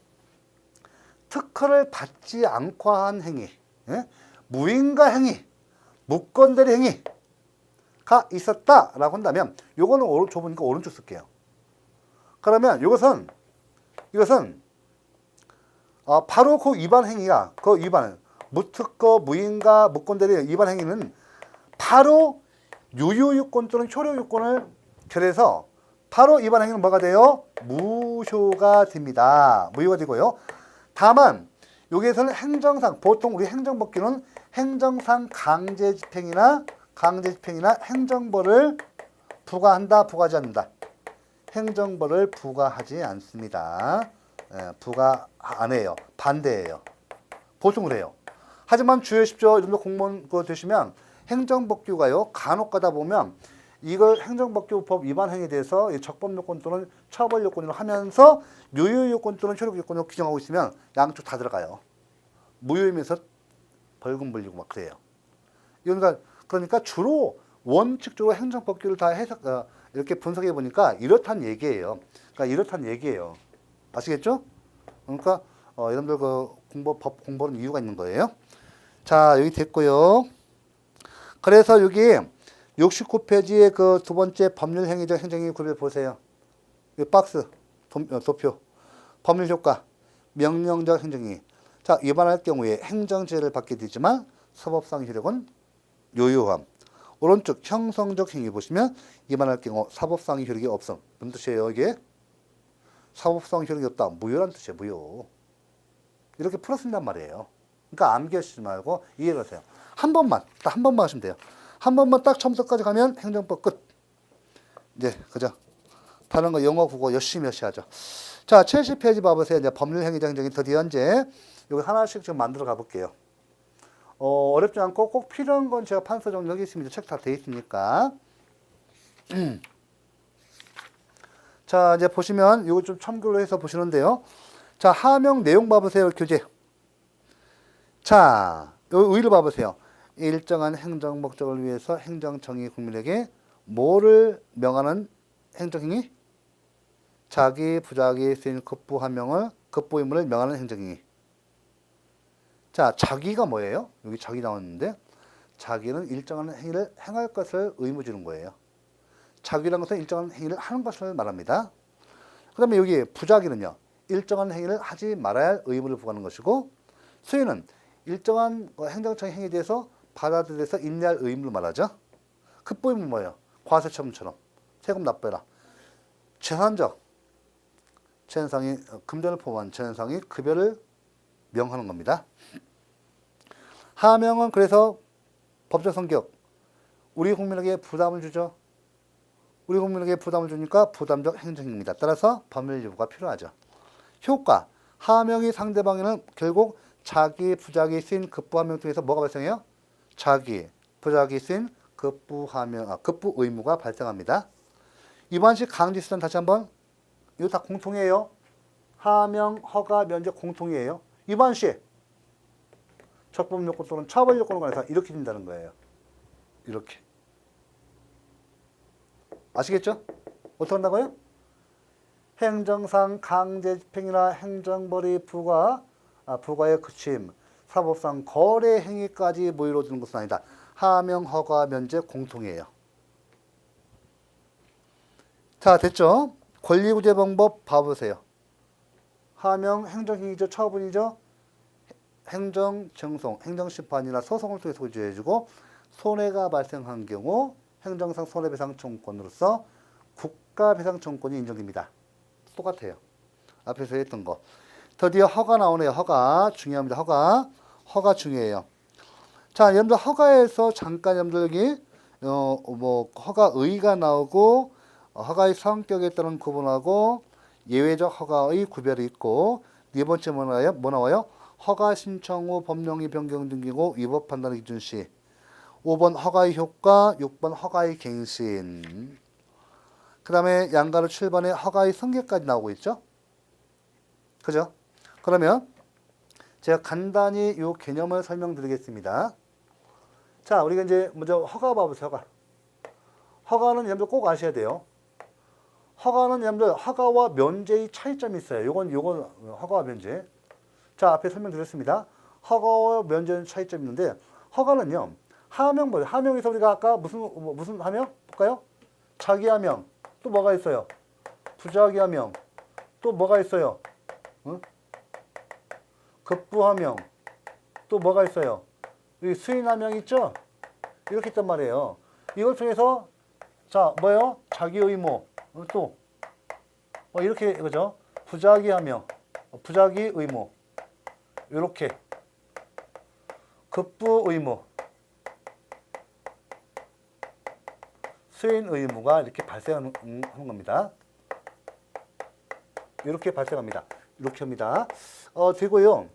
특허를 받지 않고 한 행위, 예? 무인가 행위, 무건대리 행위가 있었다라고 한다면, 요거는 좁으니까 오른쪽 쓸게요. 그러면 이것은 바로 그 위반 행위가, 그 위반, 무특허, 무인가, 무건대리 위반 행위는 바로 유효요건 또는 효력요건을 결해서 바로 위반 행위는 뭐가 돼요? 무효가 됩니다. 무효가 되고요. 다만 여기에서는 행정상, 보통 우리 행정법규는 행정상 강제집행이나 행정벌을 부과한다, 부과하지 않는다. 행정벌을 부과하지 않습니다. 부과 안 해요. 반대예요. 보통 그래요. 하지만 주의하십시오. 여러분들 공무원 되시면 행정법규가요, 간혹 가다 보면 이걸 행정법규법 위반 행위에 대해서 적법요건 또는 처벌요건으로 하면서 유효요건 또는 효력요건으로 규정하고 있으면 양쪽 다 들어가요. 무효이면서 벌금 물리고 막 그래요. 그러니까 주로 원칙적으로 행정법규를 다 이렇게 분석해 보니까 이렇단 얘기예요. 아시겠죠? 그러니까 여러분들 법 공부하는 이유가 있는 거예요. 자, 여기 됐고요. 그래서 여기 69페이지의 그 두 번째 법률 행위적 행정행위 구별 보세요. 이 박스 도표. 법률 효과, 명령적 행정행위. 자, 위반할 경우에 행정죄를 받게 되지만 사법상 효력은 요요함. 오른쪽 형성적 행위 보시면 위반할 경우 사법상 효력이 없음. 무슨 뜻이에요, 이게? 사법상 효력이 없다. 무효란 뜻이에요, 무효. 이렇게 풀어쓴단 말이에요. 그러니까 암기하시지 말고 이해를 하세요. 딱 한 번만 하시면 돼요. 한 번만 딱 처음부터까지 가면 행정법 끝. 이제, 그죠? 다른 거 영어, 국어 열심히 하셔야죠. 자, 70페이지 봐보세요. 이제 법률 행위적 행정이 드디어 이제 여기 하나씩 좀 만들어 가볼게요. 어렵지 않고 꼭 필요한 건 제가 판서 정리 여기 있습니다. 책 다 돼 있으니까. 자, 이제 보시면 이거 좀 참고로 해서 보시는데요. 자, 하명 내용 봐보세요. 교재. 자, 여기 의의를 봐보세요. 일정한 행정 목적을 위해서 행정청이 국민에게 뭐를 명하는 행정행위? 자기 부자기 쓰인 급부 의무를 명하는 행정행위. 자, 자기가 뭐예요? 여기 자기 나왔는데, 자기는 일정한 행위를 행할 것을 의무 주는 거예요. 자기라는 것은 일정한 행위를 하는 것을 말합니다. 그 다음에 여기 부자기는요, 일정한 행위를 하지 말아야 할 의무를 부과하는 것이고, 수인은 일정한 행정청의 행위에 대해서 받아들여서 인내할 의무를 말하죠. 급부 의무는 뭐예요? 과세처분처럼 세금 납부해라. 재산상이 금전을 포함한 재산상의 급여를 명하는 겁니다. 하명은 그래서 법적 성격, 우리 국민에게 부담을 주죠. 우리 국민에게 부담을 주니까 부담적 행정행위입니다. 따라서 법률 요구가 필요하죠. 효과, 하명이 상대방에는 결국 자기 부작이 쓰인 급부하명 통해서 뭐가 발생해요? 자기 부작이 쓰인 급부 의무가 발생합니다. 위반시 강제수단 다시 한번, 이거 다 공통이에요. 하명, 허가, 면제 공통이에요. 위반시 적법요건 또는 처벌요건에 관해서 이렇게 된다는 거예요. 이렇게. 아시겠죠? 어떻게 한다고요? 행정상 강제집행이나 행정벌이 부과에 그침, 사법상 거래 행위까지 모이루어지는 것은 아니다. 하명, 허가, 면제 공통이에요. 자, 됐죠? 권리구제방법 봐보세요. 하명 행정행위죠. 처분이죠. 행정쟁송, 행정심판이나 소송을 통해서 구제해주고 손해가 발생한 경우 행정상 손해배상청구권으로서 국가배상청구권이 인정됩니다. 똑같아요. 앞에서 했던 거. 드디어 허가 나오네요. 허가 중요합니다. 허가 중요해요. 자, 여러분들 허가에서 잠깐 여러분들 여기 허가의가 나오고 허가의 성격에 따른 구분하고 예외적 허가의 구별이 있고 네 번째 뭐 나와요? 허가 신청 후 법령이 변경 등기고 위법 판단의 기준 시 5번 허가의 효과, 6번 허가의 갱신. 그 다음에 양가로 7번에 허가의 성격까지 나오고 있죠. 그죠? 그러면 제가 간단히 이 개념을 설명드리겠습니다. 자, 우리가 이제 먼저 허가 봐보세요. 허가는 여러분들 꼭 아셔야 돼요. 허가는 여러분들 허가와 면제의 차이점이 있어요. 요건 허가와 면제. 자, 앞에 설명드렸습니다. 허가와 면제는 차이점이 있는데 허가는요. 하명 뭐예요? 하명에서 우리가 아까 무슨 하명 볼까요? 자기 하명. 또 뭐가 있어요? 부자기 하명. 또 뭐가 있어요? 응? 급부 하명. 또 뭐가 있어요? 여기 수인 하명 있죠? 이렇게 있단 말이에요. 이걸 통해서 자, 뭐예요? 자기 의무. 또 이렇게 그죠? 부자기 하명. 부자기 의무. 이렇게 급부 의무. 수인 의무가 이렇게 발생하는 겁니다. 이렇게 발생합니다. 이렇게 합니다. 되고요.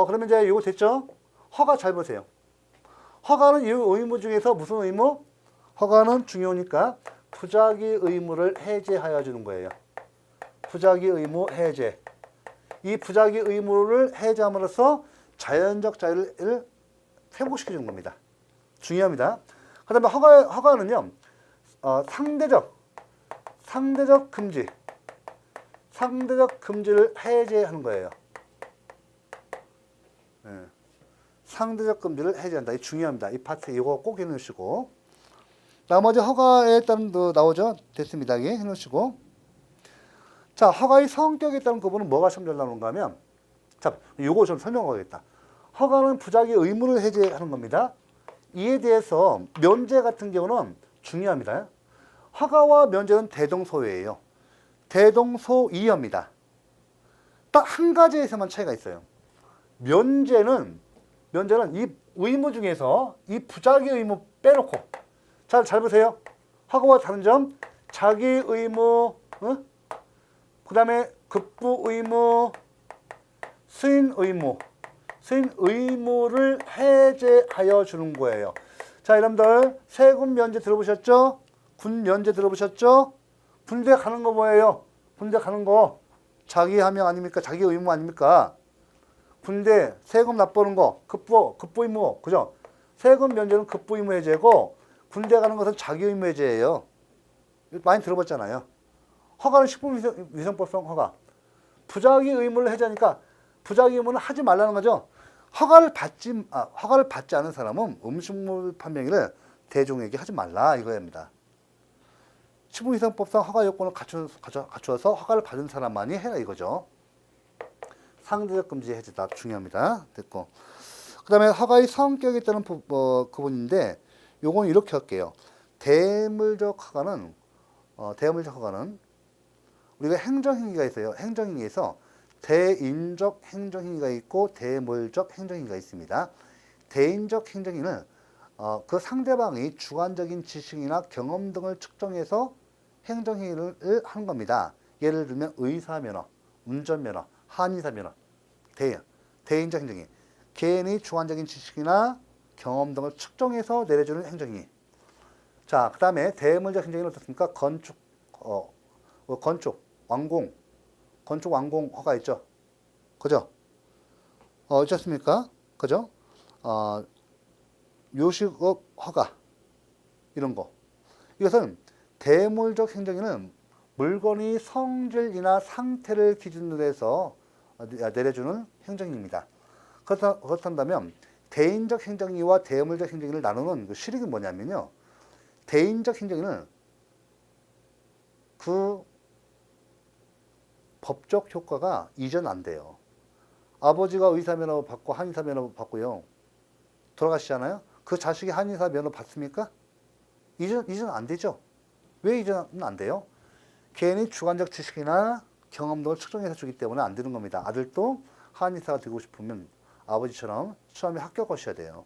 그러면 이제 이거 됐죠? 허가 잘 보세요. 허가는 이 의무 중에서 무슨 의무? 허가는 중요하니까 부자기 의무를 해제하여 주는 거예요. 부자기 의무 해제. 이 부자기 의무를 해제함으로써 자연적 자유를 회복시켜 주는 겁니다. 중요합니다. 그 다음에 허가는요. 상대적 금지. 상대적 금지를 해제하는 거예요. 네. 상대적 금지를 해제한다. 이 중요합니다. 이 파트 이거 꼭 해놓으시고 나머지 허가에 따른 나오죠. 됐습니다. 여기 해놓으시고 자, 허가의 성격에 따른 구분은 뭐가 참조하는가 하면 자, 요거 좀 설명하겠다. 허가는 부자기 의무를 해제하는 겁니다. 이에 대해서 면제 같은 경우는 중요합니다. 허가와 면제는 대동소이예요. 대동소이합니다. 딱 한 가지에서만 차이가 있어요. 면제는 이 의무 중에서 이 부자기 의무 빼놓고 잘 보세요. 허가와 다른 점 자기 의무, 그 다음에 급부 의무, 수인 의무를 해제하여 주는 거예요. 자, 여러분들 세금 면제 들어보셨죠? 군 면제 들어보셨죠? 군대 가는 거 뭐예요? 군대 가는 거 자기 하명 아닙니까? 자기 의무 아닙니까? 군대 세금 납부하는 거 급부 의무, 그죠? 세금 면제는 급부 의무 해제고 군대 가는 것은 자기 의무 해제예요. 많이 들어봤잖아요. 허가는 식품위생법상 허가. 부자기 의무를 해제하니까 부자기 의무는 하지 말라는 거죠. 허가를 받지 않은 사람은 음식물 판매를 대중에게 하지 말라 이거입니다. 식품위생법상 허가 요건을 갖추어서 허가를 받은 사람만이 해라 이거죠. 상대적 금지 해제다 중요합니다. 됐고 그 다음에 허가의 성격에 따른 구분인데 요건 이렇게 할게요. 대물적 허가는 우리가 행정행위가 있어요. 행정행위에서 대인적 행정행위가 있고 대물적 행정행위가 있습니다. 대인적 행정행위는 그 상대방이 주관적인 지식이나 경험 등을 측정해서 행정행위를 하는 겁니다. 예를 들면 의사면허, 운전면허, 한의사면허, 대인적 행정행위. 개인의 주관적인 지식이나 경험 등을 측정해서 내려주는 행정행위. 자, 그 다음에 대물적 행정행위는 어떻습니까? 건축 완공 허가 있죠? 그죠? 있지 않습니까? 그죠? 요식업 허가 이런 거. 이것은 대물적 행정행위는 물건의 성질이나 상태를 기준으로 해서 내려주는 행정행위입니다. 그렇다면 대인적 행정행위와 대물적 행정행위를 나누는 그 실익은 뭐냐면요. 대인적 행정행위는 그 법적 효과가 이전 안 돼요. 아버지가 의사 면허 받고 한의사 면허 받고요. 돌아가시잖아요. 그 자식이 한의사 면허 받습니까? 이전 안 되죠. 왜 이전은 안 돼요? 개인이 주관적 지식이나 경험도를 측정해서 주기 때문에 안 되는 겁니다. 아들도 한의사가 되고 싶으면 아버지처럼 처음에 합격하셔야 돼요.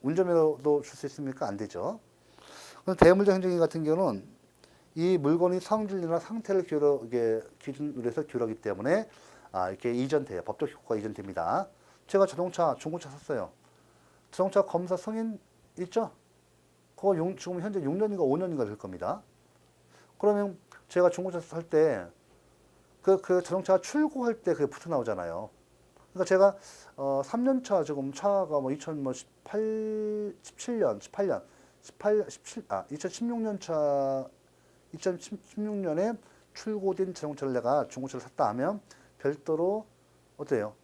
운전면허도 줄 수 있습니까? 안 되죠. 대물적 행정기 같은 경우는 이 물건이 성질이나 상태를 기준으로 해서 기록하기 때문에 이렇게 이전돼요. 법적 효과가 이전됩니다. 제가 자동차, 중고차 샀어요. 자동차 검사 승인 있죠? 그거 지금 현재 6년인가 5년인가 될 겁니다. 그러면 제가 중고차 살 때 그 자동차가 출고할 때 그게 붙어 나오잖아요. 그러니까 제가 3년차 지금 차가 뭐 2016년 차 2016년에 출고된 자동차를 내가 중고차를 샀다 하면 별도로 어때요?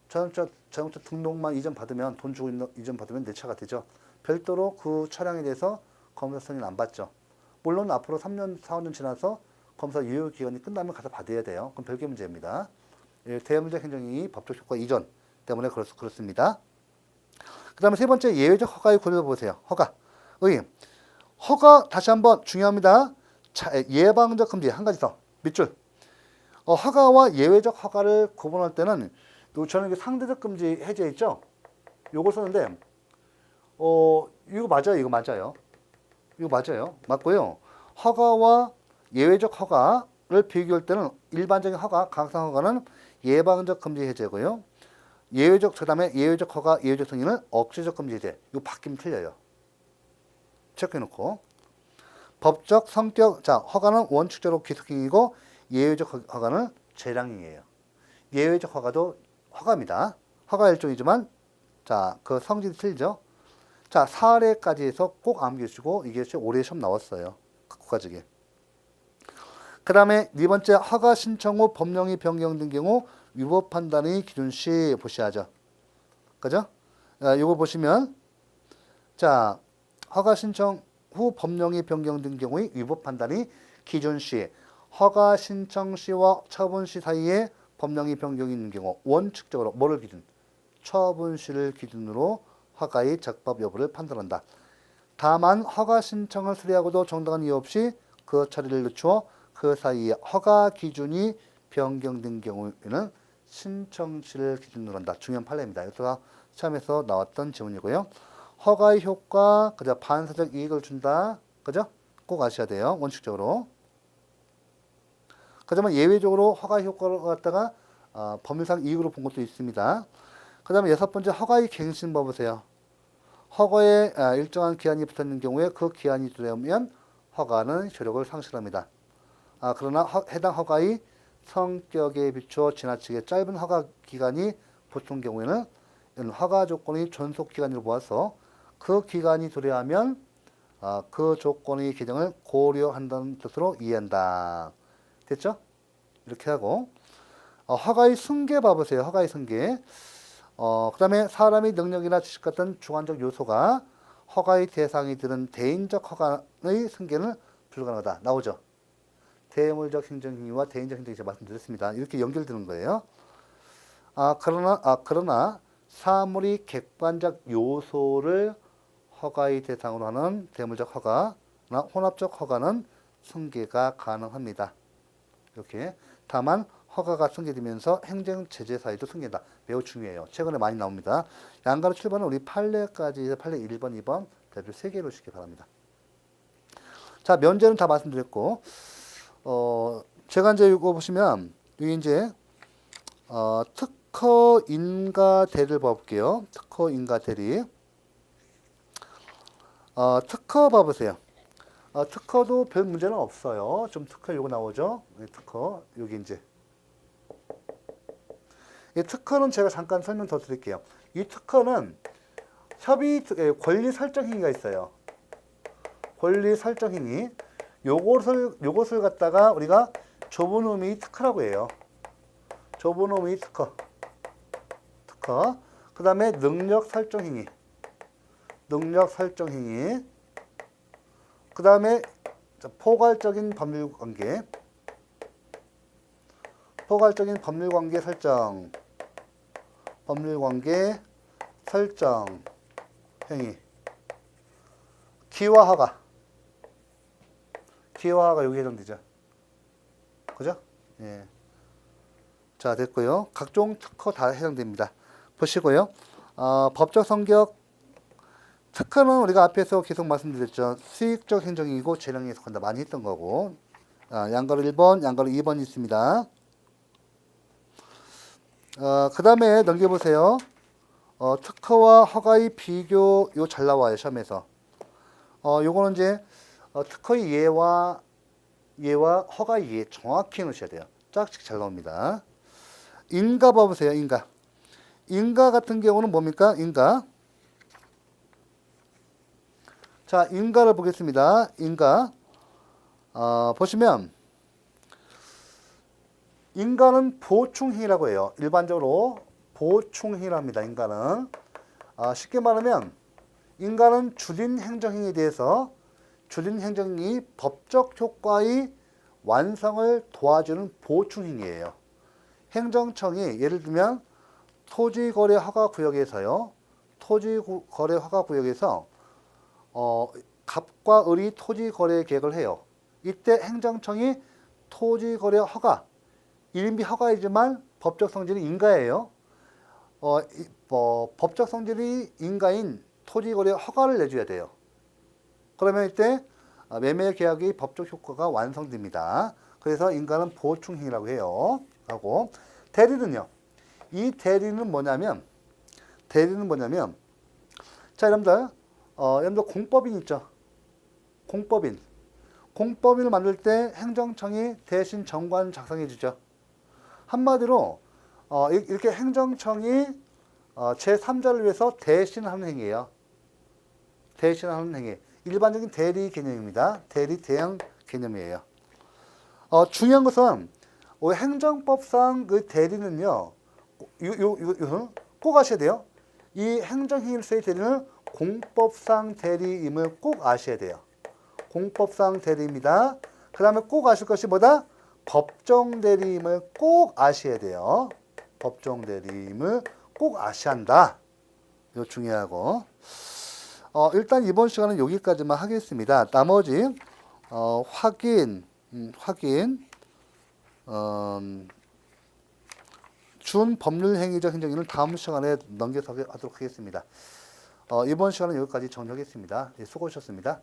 자동차 등록만 이전 받으면 돈 주고 이전 받으면 내 차가 되죠. 별도로 그 차량에 대해서 검사 승인 안 받죠. 물론 앞으로 3년, 4년 지나서 검사 유효 기간이 끝나면 가서 받아야 돼요. 그럼 별개 문제입니다. 대물적 행정이 법적 효과 이전 때문에 그렇습니다. 그 다음에 세 번째 예외적 허가의 구조를 보세요. 허가. 허가 다시 한번 중요합니다. 예방적 금지 한 가지 더 밑줄. 허가와 예외적 허가를 구분할 때는 저는 상대적 금지 해제 있죠. 요걸 썼는데 이거 맞아요. 이거 맞아요. 맞고요. 허가와 예외적 허가를 비교할 때는 일반적인 허가, 강성 허가는 예방적 금지 해제고요. 그다음에 예외적 허가, 예외적 승인은 억제적 금지 해제. 이거 바뀌면 틀려요. 체크해놓고. 법적 성격, 허가는 원칙적으로 기속행위이고 예외적 허가는 재량행위예요. 예외적 허가도 허가입니다. 허가 일종이지만 그 성질이 틀리죠. 사례까지 해서 꼭 암기해주시고 이게 올해 시험 나왔어요. 국가직에. 그 다음에 네 번째 허가 신청 후 법령이 변경된 경우 위법 판단의 기준시 보셔야죠. 그죠? 이거 보시면 허가 신청 후 법령이 변경된 경우의 위법 판단이 기준시 허가 신청 시와 처분 시 사이에 법령이 변경이 있는 경우 원칙적으로 뭐를 기준? 처분 시를 기준으로 허가의 적법 여부를 판단한다. 다만 허가 신청을 수리하고도 정당한 이유 없이 그 처리를 늦추어 그 사이에 허가 기준이 변경된 경우에는 신청 시를 기준으로 한다. 중요한 판례입니다. 이것도 시험에서 나왔던 지문이고요. 허가의 효과, 반사적 이익을 준다. 그죠? 꼭 아셔야 돼요. 원칙적으로. 그다음에 예외적으로 허가의 효과를 갖다가 법률상 이익으로 본 것도 있습니다. 그 다음에 여섯 번째 허가의 갱신 봐보세요. 허가에 일정한 기한이 붙어있는 경우에 그 기한이 되면 허가는 효력을 상실합니다. 그러나 해당 허가의 성격에 비추어 지나치게 짧은 허가 기간이 붙은 경우에는 허가 조건의 존속 기간으로 보아서 그 기간이 도래하면 그 조건의 개정을 고려한다는 뜻으로 이해한다. 됐죠? 이렇게 하고 허가의 승계 봐보세요. 허가의 승계. 그 다음에 사람의 능력이나 지식 같은 주관적 요소가 허가의 대상이 되는 대인적 허가의 승계는 불가능하다. 나오죠. 대물적 행정행위와 대인적 행정행위 제가 말씀드렸습니다. 이렇게 연결되는 거예요. 그러나 사물이 객관적 요소를 허가의 대상으로 하는 대물적 허가나 혼합적 허가는 승계가 가능합니다. 이렇게. 다만 허가가 승계되면서 행정 제재 사유도 승계다. 매우 중요해요. 최근에 많이 나옵니다. 양가로 7번은 우리 판례까지 판례 1번, 2번 대표 3개로 시기 바랍니다. 면제는 다 말씀드렸고 제가 이제 이거 보시면 이게 이제 특허 인가 대리를 봐볼게요. 특허 인가 대리. 특허 봐보세요. 특허도 별 문제는 없어요. 좀 특허 요거 나오죠? 특허 여기 이제 이 특허는 제가 잠깐 설명 더 드릴게요. 이 특허는 권리 설정 행위가 있어요. 권리 설정 행위. 요것을 갖다가 우리가 좁은 의미 특허라고 해요. 좁은 의미 특허. 그 다음에 능력 설정 행위. 그 다음에 포괄적인 법률 관계. 포괄적인 법률관계 설정. 법률관계 설정 행위. 기와 허가. 기와 허가 여기 해당되죠. 그죠? 예. 자, 됐고요. 각종 특허 다 해당됩니다. 보시고요. 법적 성격. 특허는 우리가 앞에서 계속 말씀드렸죠. 수익적 행정이고 재량에 속한다. 많이 했던 거고. 양가로 1번, 양가로 2번 있습니다. 그 다음에 넘겨보세요. 특허와 허가의 비교, 요 잘 나와요, 시험에서. 요거는 이제, 특허의 예와 허가의 예 정확히 넣으셔야 돼요. 짝씩 잘 나옵니다. 인가 봐보세요, 인가. 인가 같은 경우는 뭡니까? 인가. 자, 인가를 보겠습니다. 인가. 보시면, 인가는 보충행위라고 해요. 일반적으로 보충행위랍니다. 인가는. 쉽게 말하면 인가는 줄인 행정행위에 대해서 줄인 행정이 법적 효과의 완성을 도와주는 보충행위예요. 행정청이 예를 들면 토지거래허가구역에서요. 토지거래허가구역에서 갑과 을이 토지거래 계획을 해요. 이때 행정청이 토지거래 허가, 일인비 허가이지만 법적 성질이 인가예요. 법적 성질이 인가인 토지거래 허가를 내줘야 돼요. 그러면 이때 매매 계약의 법적 효과가 완성됩니다. 그래서 인가는 보충행위라고 해요. 하고 대리는요. 이 대리는 뭐냐면 자, 여러분들 공법인 있죠. 공법인을 만들 때 행정청이 대신 정관 작성해 주죠. 한마디로 이렇게 행정청이 제3자를 위해서 대신하는 행위예요. 대신하는 행위. 일반적인 대리 개념입니다. 대리 대행 개념이에요. 중요한 것은 행정법상 그 대리는요. 꼭 아셔야 돼요. 이 행정행위로서의 대리는 공법상 대리임을 꼭 아셔야 돼요. 공법상 대리입니다. 그 다음에 꼭 아실 것이 뭐다? 법정 대리임을 꼭 아셔야 돼요. 법정 대리임을 꼭 아셔야 한다. 이거 중요하고. 일단 이번 시간은 여기까지만 하겠습니다. 나머지 확인, 준법률행위적 행정위는 다음 시간에 넘겨서 하도록 하겠습니다. 이번 시간은 여기까지 정리하겠습니다. 수고하셨습니다.